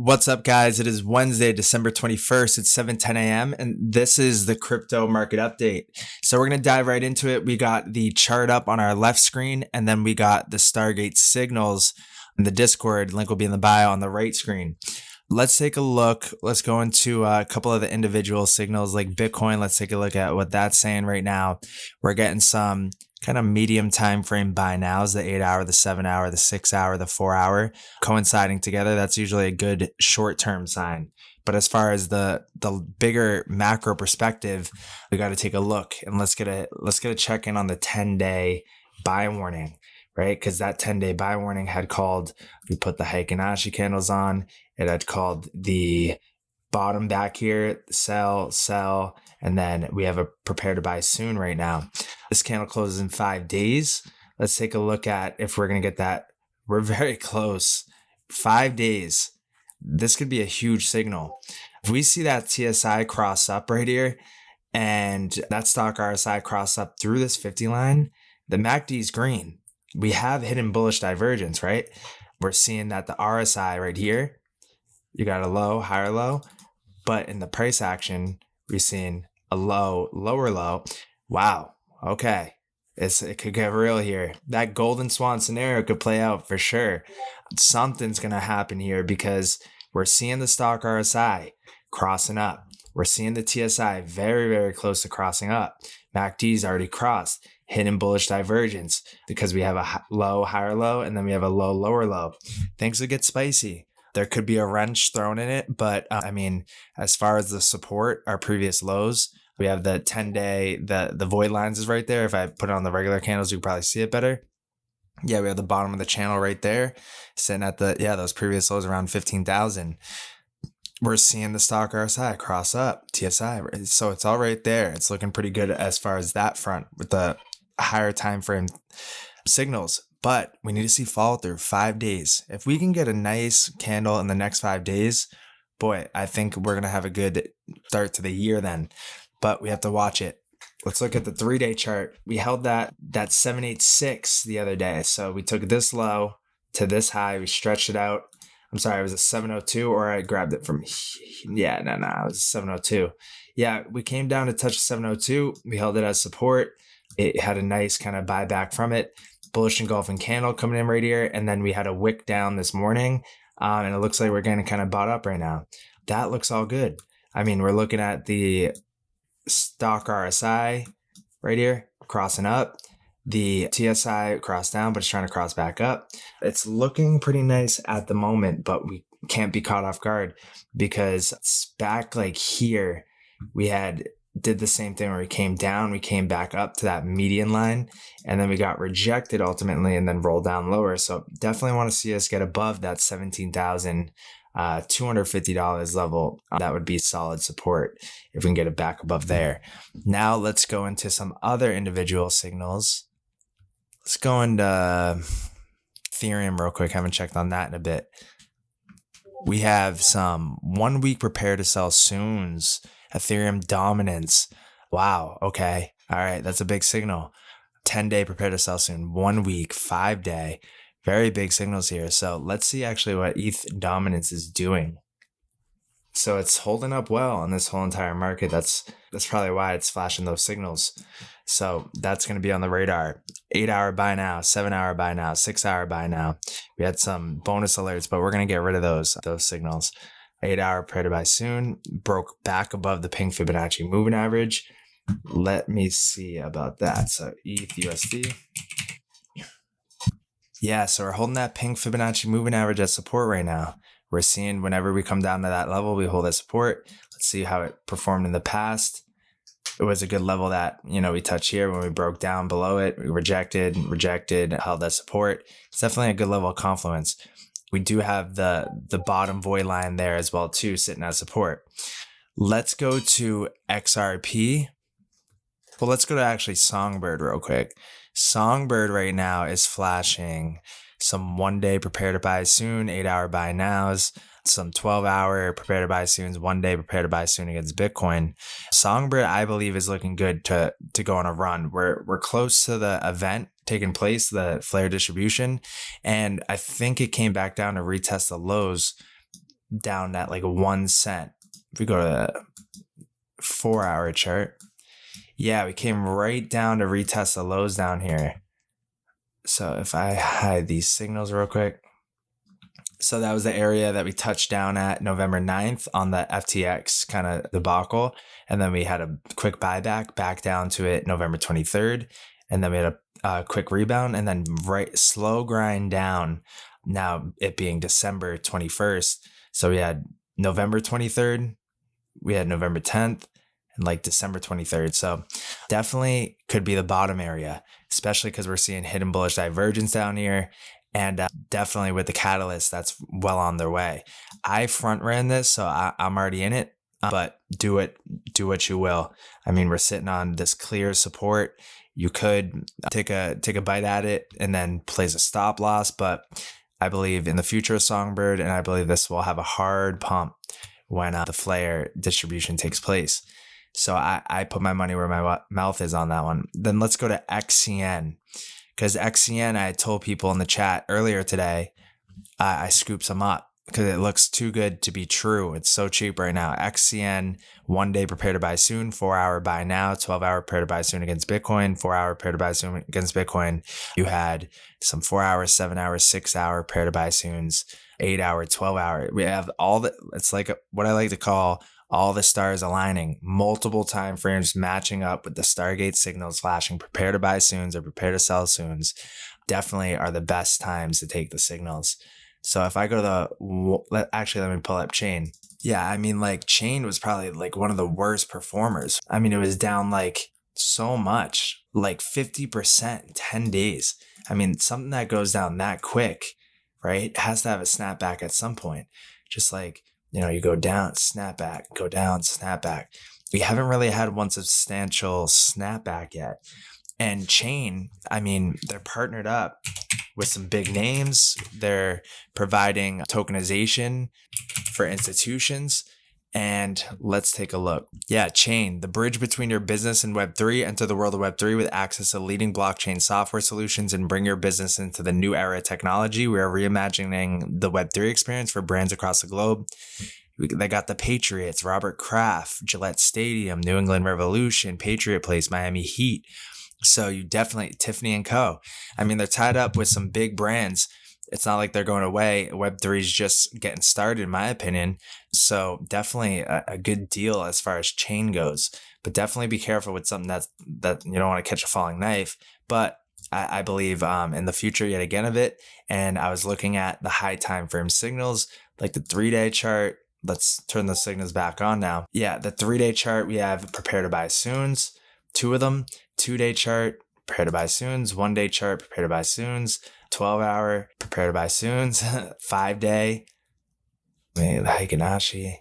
What's up, guys? It is Wednesday, December 21st. It's 7:10 a.m. and this is the crypto market update. So we're going to dive right into it. We got the chart up on our left screen, and then we got the Stargate signals in the Discord. Link will be in the bio on the right screen. Let's take a look. Let's go into a couple of the individual signals like Bitcoin. Let's take a look at what that's saying right now. We're getting some kind of medium time frame buy nows, the 8-hour, the 7-hour, the 6-hour, the 4-hour coinciding together. That's usually a good short-term sign. But as far as the bigger macro perspective, we got to take a look and let's get a check in on the 10-day buy warning, right? Because that 10-day buy warning had called, we put the Heikin-Ashi candles on, it had called the bottom back here, sell, and then we have a prepare to buy soon right now. This candle closes in 5 days. Let's take a look at if we're going to get that. We're very close. 5 days. This could be a huge signal. If we see that TSI cross up right here and that stock RSI cross up through this 50 line, the MACD is green. We have hidden bullish divergence, right? We're seeing that the RSI right here, you got a low, higher low, but in the price action, we're seeing a low, lower low. Wow. Okay. It could get real here. That golden swan scenario could play out for sure. Something's going to happen here because we're seeing the stock RSI crossing up. We're seeing the TSI very, very close to crossing up. MACD's already crossed. Hidden bullish divergence because we have a low, higher low, and then we have a low, lower low. Things will get spicy. There could be a wrench thrown in it, but as far as the support, our previous lows, we have the 10-day, the void lines is right there. If I put it on the regular candles, you can probably see it better. Yeah, we have the bottom of the channel right there, sitting at those previous lows around 15,000. We're seeing the stock RSI cross up, TSI, so it's all right there. It's looking pretty good as far as that front with the higher time frame signals. But we need to see follow through 5 days. If we can get a nice candle in the next 5 days, boy, I think we're going to have a good start to the year then. But we have to watch it. Let's look at the 3-day chart. We held that 786 the other day. So we took this low to this high. We stretched it out. I'm sorry, it was a 702 or I grabbed it from, it was a 702. Yeah, we came down to touch 702. We held it as support. It had a nice kind of buyback from it. Bullish engulfing candle coming in right here. And then we had a wick down this morning. And it looks like we're getting kind of bought up right now. That looks all good. We're looking at the stock RSI right here crossing up. The TSI crossed down, but it's trying to cross back up. It's looking pretty nice at the moment, but we can't be caught off guard because it's back like here. We did the same thing where we came down, we came back up to that median line, and then we got rejected ultimately and then rolled down lower. So definitely want to see us get above that $17,250 level. That would be solid support if we can get it back above there. Now let's go into some other individual signals. Let's go into Ethereum real quick. Haven't checked on that in a bit. We have some 1 week prepare to sell soons. Ethereum dominance. Wow. Okay. All right. That's a big signal. 10-day prepare to sell soon. 1 week, 5-day. Very big signals here. So let's see actually what ETH dominance is doing. So it's holding up well on this whole entire market. That's probably why it's flashing those signals. So that's going to be on the radar. 8-hour buy now, 7-hour buy now, 6-hour buy now. We had some bonus alerts, but we're going to get rid of those signals. 8-hour prepare to buy soon, broke back above the pink Fibonacci moving average. Let me see about that. So ETH USD. Yeah, so we're holding that pink Fibonacci moving average at support right now. We're seeing whenever we come down to that level, we hold that support. Let's see how it performed in the past. It was a good level that, we touched here when we broke down below it. We rejected, held that support. It's definitely a good level of confluence. We do have the bottom void line there as well too, sitting at support. Let's go to XRP. Well, let's go to actually Songbird real quick. Songbird right now is flashing some 1-day prepare to buy soon, 8-hour buy nows, some 12-hour prepare to buy soons, 1-day prepare to buy soon against Bitcoin. Songbird, I believe, is looking good to go on a run. We're close to the event taking place, the flare distribution, and I think it came back down to retest the lows down at like 1 cent. If we go to the 4-hour chart, yeah, we came right down to retest the lows down here. So if I hide these signals real quick. So that was the area that we touched down at November 9th on the FTX kind of debacle. And then we had a quick buyback back down to it November 23rd. And then we had a quick rebound and then slow grind down. Now it being December 21st. So we had November 23rd, we had November 10th, and like December 23rd. So definitely could be the bottom area, especially because we're seeing hidden bullish divergence down here. And definitely with the catalyst, that's well on their way. I front ran this, so I'm already in it, but do what you will. I mean, we're sitting on this clear support. You could take a bite at it and then place a stop loss, but I believe in the future of Songbird, and I believe this will have a hard pump when the flare distribution takes place. So I put my money where my mouth is on that one. Then let's go to XCN. Because XCN, I had told people in the chat earlier today, I scooped some up because it looks too good to be true. It's so cheap right now. XCN, 1 day prepare to buy soon, 4-hour buy now, 12-hour prepare to buy soon against Bitcoin, 4-hour prepare to buy soon against Bitcoin. You had some 4-hour, 7-hour, 6-hour prepare to buy soons, 8-hour, 12-hour. We have all the, it's like what I like to call all the stars aligning, multiple time frames matching up with the Stargate signals flashing, prepare to buy soons or prepare to sell soons, definitely are the best times to take the signals. So if I go to let me pull up Chain. Yeah, I mean, like Chain was probably like one of the worst performers. I mean, it was down like so much, like 50% in 10 days. I mean, something that goes down that quick, right, has to have a snapback at some point. Just like, you go down, snap back, go down, snap back. We haven't really had one substantial snapback yet. And Chain, I mean, they're partnered up with some big names. They're providing tokenization for institutions. And let's take a look. Yeah, Chain, the bridge between your business and Web3. Enter the world of Web3 with access to leading blockchain software solutions and bring your business into the new era of technology. We are reimagining the Web3 experience for brands across the globe. They got the Patriots, Robert Kraft, Gillette Stadium, New England Revolution, Patriot Place, Miami Heat. So you definitely, Tiffany & Co. I mean, they're tied up with some big brands. It's not like they're going away. Web3 is just getting started, in my opinion. So definitely a good deal as far as Chain goes. But definitely be careful with something that you don't want to catch a falling knife. But I believe in the future yet again of it. And I was looking at the high time frame signals, like the 3-day chart. Let's turn the signals back on now. Yeah, the 3-day chart, we have prepare to buy soons, 2 of them. 2-day chart, prepare to buy soons. 1-day chart, prepare to buy soons. 12-hour, prepare to buy soons. 5-day, Hikinashi.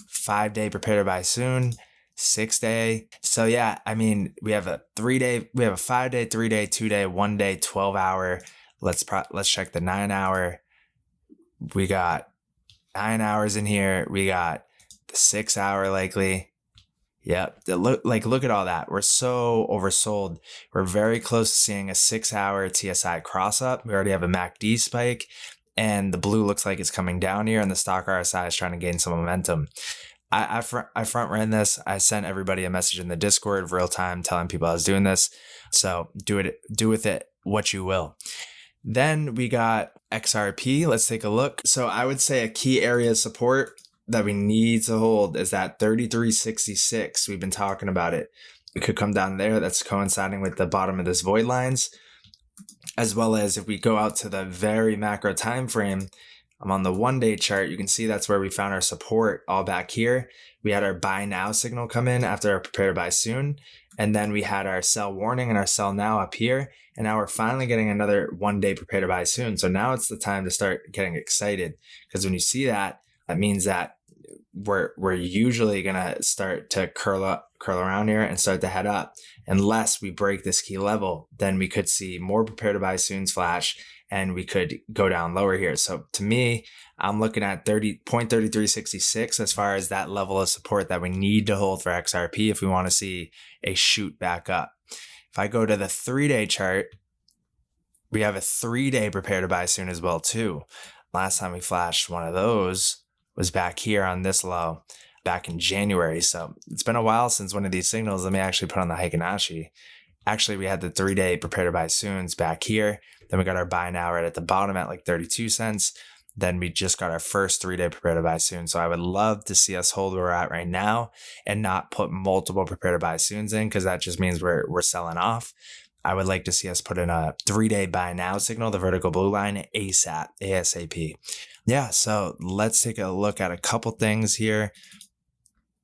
5-day, prepare to buy soon. 6-day. So yeah, I mean, we have a 3-day, we have a 5-day, 3-day, 2-day, 1-day, 12-hour. Let's check the 9-hour. We got 9 hours in here. We got the 6-hour likely. Yep. Look at all that. We're so oversold. We're very close to seeing a 6-hour TSI cross up. We already have a MACD spike, and the blue looks like it's coming down here, and the stock RSI is trying to gain some momentum. I front ran this. I sent everybody a message in the Discord real time telling people I was doing this. So do with it what you will. Then we got XRP. Let's take a look. So I would say a key area of support that we need to hold is that 33.66. We've been talking about it. It could come down there. That's coinciding with the bottom of this void lines, as well as if we go out to the very macro time frame. I'm on the 1-day chart. You can see that's where we found our support all back here. We had our buy now signal come in after our prepare to buy soon. And then we had our sell warning and our sell now up here. And now we're finally getting another 1-day prepare to buy soon. So now it's the time to start getting excited, because when you see that, that means that we're usually going to start to curl around here and start to head up. Unless we break this key level, then we could see more prepare to buy soons flash, and we could go down lower here. So to me, I'm looking at 30.3366 as far as that level of support that we need to hold for XRP if we want to see a shoot back up. If I go to the 3-day chart, we have a 3-day prepare to buy soon as well too. Last time we flashed one of those was back here on this low back in January. So it's been a while since one of these signals. Let me actually put on the Heikin-Ashi. Actually, we had the 3-day prepare to buy soons back here. Then we got our buy now right at the bottom at like 32 cents. Then we just got our first 3-day prepare to buy soon. So I would love to see us hold where we're at right now and not put multiple prepare to buy soons in, because that just means we're selling off. I would like to see us put in a 3-day buy now signal, the vertical blue line, ASAP. Yeah, so let's take a look at a couple things here.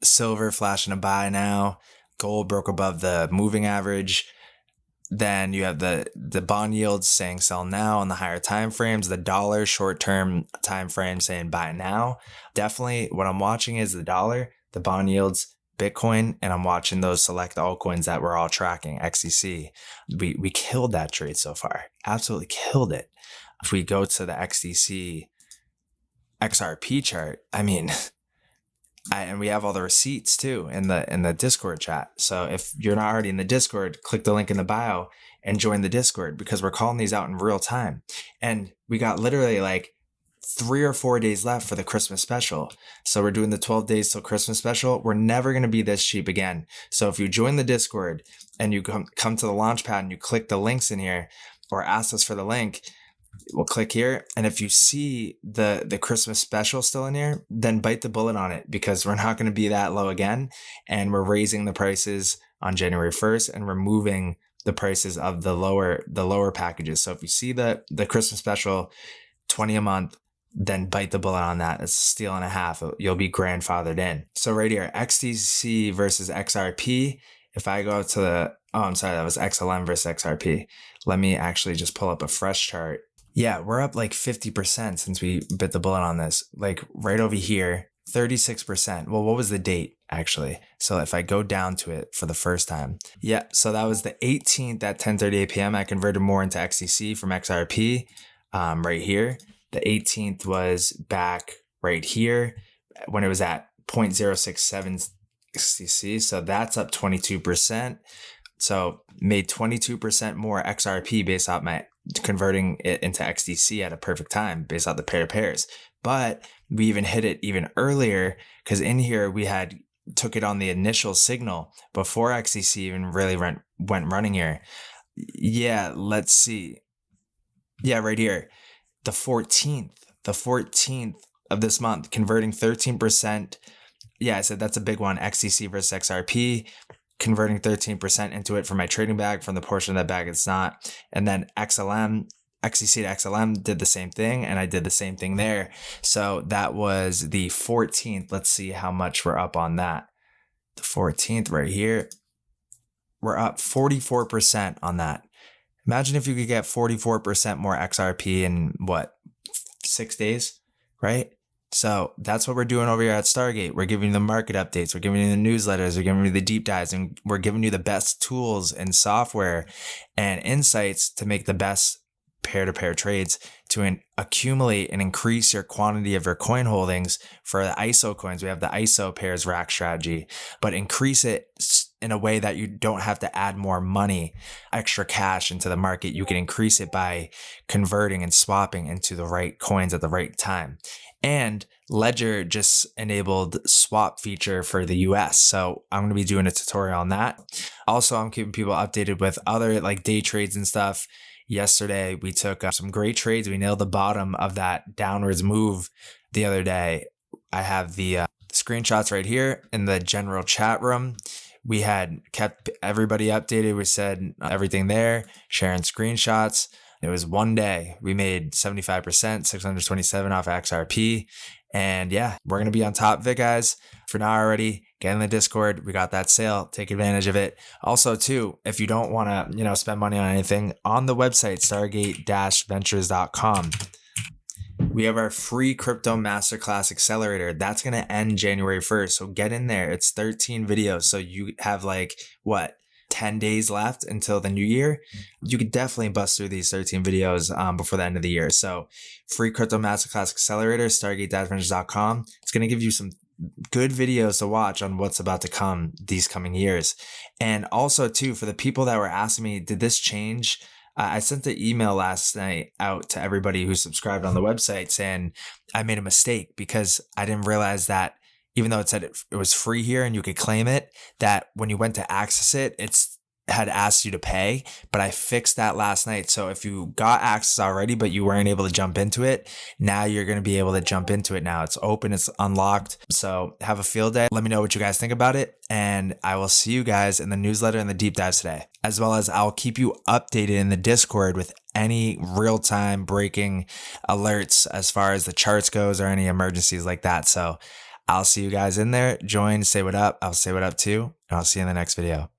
Silver flashing a buy now. Gold broke above the moving average. Then you have the bond yields saying sell now on the higher time frames. The dollar short-term time frame saying buy now. Definitely what I'm watching is the dollar, the bond yields, Bitcoin, and I'm watching those select altcoins that we're all tracking, XDC. We killed that trade so far. Absolutely killed it. If we go to the XDC XRP chart, I mean, and we have all the receipts too in the Discord chat. So if you're not already in the Discord, click the link in the bio and join the Discord, because we're calling these out in real time. And we got literally like 3 or 4 days left for the Christmas special. So we're doing the 12 days till Christmas special. We're never going to be this cheap again. So if you join the Discord and you come to the Launchpad and you click the links in here or ask us for the link, we'll click here. And if you see the Christmas special still in here, then bite the bullet on it, because we're not going to be that low again. And we're raising the prices on January 1st and removing the prices of the lower packages. So if you see the Christmas special, 20 a month, then bite the bullet on that. It's a steal and a half. You'll be grandfathered in. So right here, XDC versus XRP. If I go to that was XLM versus XRP. Let me actually just pull up a fresh chart. Yeah, we're up like 50% since we bit the bullet on this. Like right over here, 36%. Well, what was the date actually? So if I go down to it for the first time, yeah, so that was the 18th at 10:38 p.m. I converted more into XDC from XRP right here. The 18th was back right here when it was at 0.067 XDC. So that's up 22%. So made 22% more XRP based off my converting it into XDC at a perfect time based off the pair of pairs. But we even hit it even earlier, because in here we took it on the initial signal before XDC even really went running here. Yeah, let's see. Yeah, right here. The 14th of this month, converting 13%. Yeah, I said that's a big one. XDC versus XRP, converting 13% into it from my trading bag, from the portion of that bag it's not. And then XCC to XLM did the same thing, and I did the same thing there. So that was the 14th. Let's see how much we're up on that. The 14th right here, we're up 44% on that. Imagine if you could get 44% more XRP in 6 days, right? So that's what we're doing over here at Stargate. We're giving you the market updates. We're giving you the newsletters. We're giving you the deep dives, and we're giving you the best tools and software and insights to make the best peer-to-peer trades to accumulate and increase your quantity of your coin holdings. For the ISO coins, we have the ISO pairs rack strategy, but increase it in a way that you don't have to add more money, extra cash into the market. You can increase it by converting and swapping into the right coins at the right time. And Ledger just enabled swap feature for the US. So I'm going to be doing a tutorial on that. Also, I'm keeping people updated with other like day trades and stuff. Yesterday, we took some great trades. We nailed the bottom of that downwards move the other day. I have the screenshots right here in the general chat room. We had kept everybody updated. We said everything there, sharing screenshots. It was one day. We made 75%, 627 off XRP. And yeah, we're going to be on top of it, guys. For now already, get in the Discord. We got that sale. Take advantage of it. Also, too, if you don't want to, spend money on anything, on the website, stargate-ventures.com, we have our free crypto masterclass accelerator. That's going to end January 1st. So get in there. It's 13 videos. So you have 10 days left until the new year. You could definitely bust through these 13 videos before the end of the year. So free crypto masterclass accelerator, stargate-ventures.com. It's going to give you some good videos to watch on what's about to come these coming years. And also too, for the people that were asking me, did this change I sent the email last night out to everybody who subscribed on the website saying I made a mistake because I didn't realize that even though it said it was free here and you could claim it, that when you went to access it, it's had asked you to pay, but I fixed that last night. So if you got access already, but you weren't able to jump into it, now you're going to be able to jump into it now. It's open, it's unlocked. So have a field day. Let me know what you guys think about it. And I will see you guys in the newsletter and the deep dives today, as well as I'll keep you updated in the Discord with any real-time breaking alerts as far as the charts goes or any emergencies like that. So I'll see you guys in there. Join, say what up. I'll say what up too. And I'll see you in the next video.